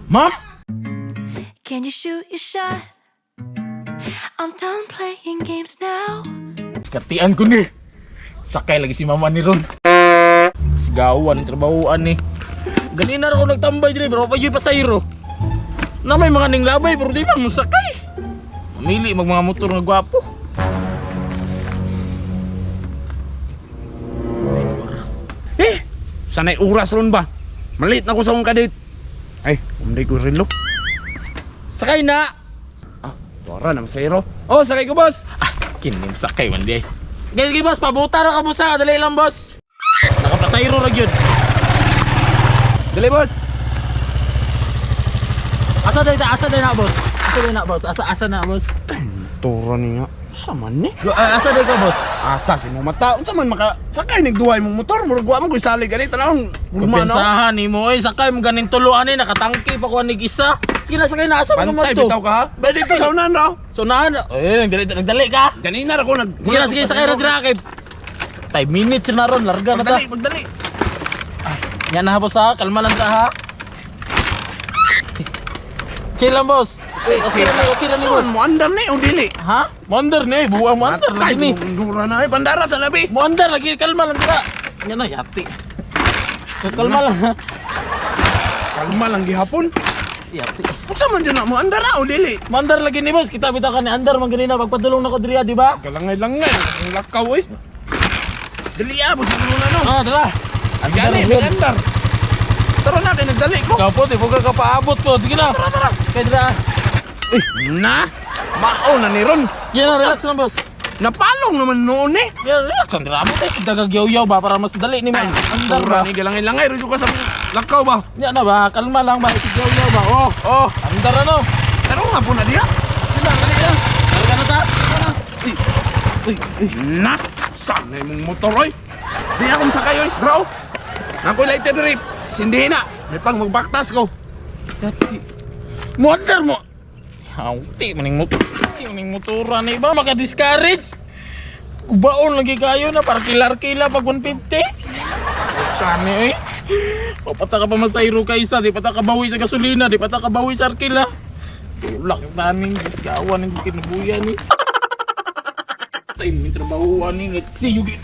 Ma'am? Can you shoot your shot? I'm done playing games now. Katian ko ni. Sakay lagi si mama ni Ron. Sigawan, trabahoan ni. Ganina rin ako nagtambay dyan, pero pa yung pasayro. Na may mga ning labay, pero di man mo sakay. Mamili mag mga motor nga gwapo. Sanay oras ron ba? Malit na ko sa akong kadit. Ay, umday ko rin lo. Sakay na! Ah, wara na masayro. Oh, sakay ko boss! Ah, kinim sakay man di ay. Sige boss, pabuta ra ka boss ha, dali lang boss. Nakapasayro ra gyud. Dali boss. Asa day na boss? Asa na boss? Tura niya. Sama ni? Asa day ka boss? Asa si mo mata, unsa man maka sakay nigduway mong motor, murag wa mo koy sali gani tanawon. Kumpensahan ni mo oy, sakay mo ganing tuluan ni nakatangki pa ko nig isa. Sige na sakay na asa mo Pantay to. bitaw ka ha. Ba dito sa unan raw. So na, nagdali ka. Ganina ra ko nag Sige sakay na dira kay 5 minutes na ron, larga na ta. Magdali. Yan na boss ha, kalma lang ka ha. Chill lang boss. Okay na ni boss. Saan mo andar ni o dili? Ha? Wonder ni, buwang wonder lagi ni. Dura na ay bandara sa labi. Wonder lagi, kalma lang ka. Yan na, yati. Kalma lang ha. Kalma lang gihapon. Yati. Unsa man dyan na mo andar na o dili? Mandar lagi ni boss, kita bita ka ni Andar man ganina pagpadulong na ko diriya, di ba? Kalangay-langay ang lakaw oy. Dili abot sa unan no. Ah, tara. Gani Andar. andar. Tara na kay nagdali ko. Kapot, ibuka ka paabot ko. Sige na. Tara. Kaya dira. Na. Mao na ni Ron. Yan na, relax lang boss. Napalong naman noon eh. Yan, relax. Ang dira mo tayo. Dagagyaw-yaw ba para mas dali ni Ay, Andar ba? Tura ni galangay-langay rin ka sa lakaw ba? Yan na ba? Kalma lang ba? Sigyaw-yaw ba? Oh, Andar ano? Taro nga po na diha. Sila, dali na. Dali ka na ta. Na! Sanay mong motor oy! Di akong sakay oy, bro! Ako'y lighter drip! Sindihin na! May pang magbaktas ko! Dati. Mo Andar mo. Hauti maning motor. Maning motoran na iba maka-discourage. Kubaon lagi kayo na para kilar-kila pag 150. Kani eh. Papata ka pa masayro ka isa, di pata ka bawi sa gasolina, di pata ka bawi sa arkila. Tulak taning gaskawan ng kinabuyan ni. Tay may trabahoan ni si yugi.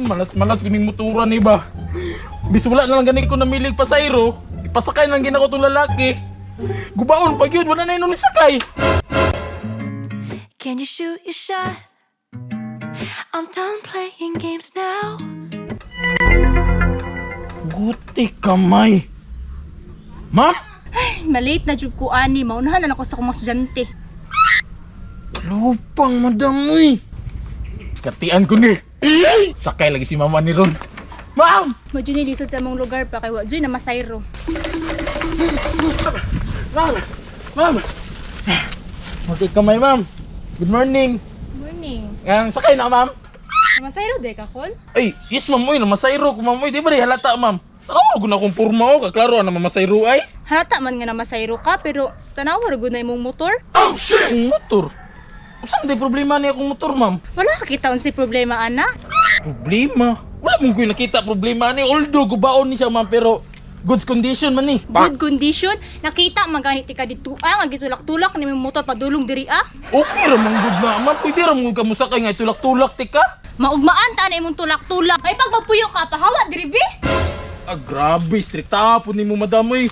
Malas kining motoran ni ba. Bisula na lang gani ko namilig pasayro. Ipasakay lang gina ko tong lalaki. Gubaon pag yun, wala na yun sakay. Can you shoot your shot? I'm done playing games now. Guti kamay. Ma'am? Ay, malate na jud ko ani, maunahan na ako sa akong mga estudyante. Lupang madam uy. Katian ko ni. Sakay lagi si mama ni Ron. Ma'am! Medyo nilisod sa mong lugar pa kay wa jud na masayro. Ma'am! Okay kamay ma'am. Good morning. Morning. Sakay na ma'am. Masayro de ka kon? Ay, yes ma'am uy, namasayro ko ma'am uy. Di ba di halata ma'am? Ako ko na kong purma o, kaklaro na mamasayro ay. Halata man nga na masayro ka pero tanawa ra gud na imong motor. Ang motor. Saan di problema niya akong motor ma'am? Wala ka kita unsi problema ana. Problema? Wala mong ko nakita problema ni. Although gubaon ni siya ma'am pero goods condition man ni. Good condition. Nakita man ganit ka dito ang gitulak-tulak ni imong motor padulong diri ah. Okay ra mong good na ma'am. Pwede ra mong kamusakay nga tulak-tulak tika. Maugmaan ta na imong tulak-tulak. Ay pag mapuyo ka pahawa diri bi. Ah, grabe, strikta po ni mo madam eh.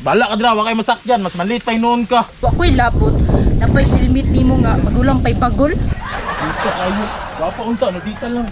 Bala ka dra, wa kay masakyan, mas maliit pa noon ka. Wa ko'y labot. Napay helmet nimo nga magulang pay pagol. Dito kayo, wapa unta, nadita lang.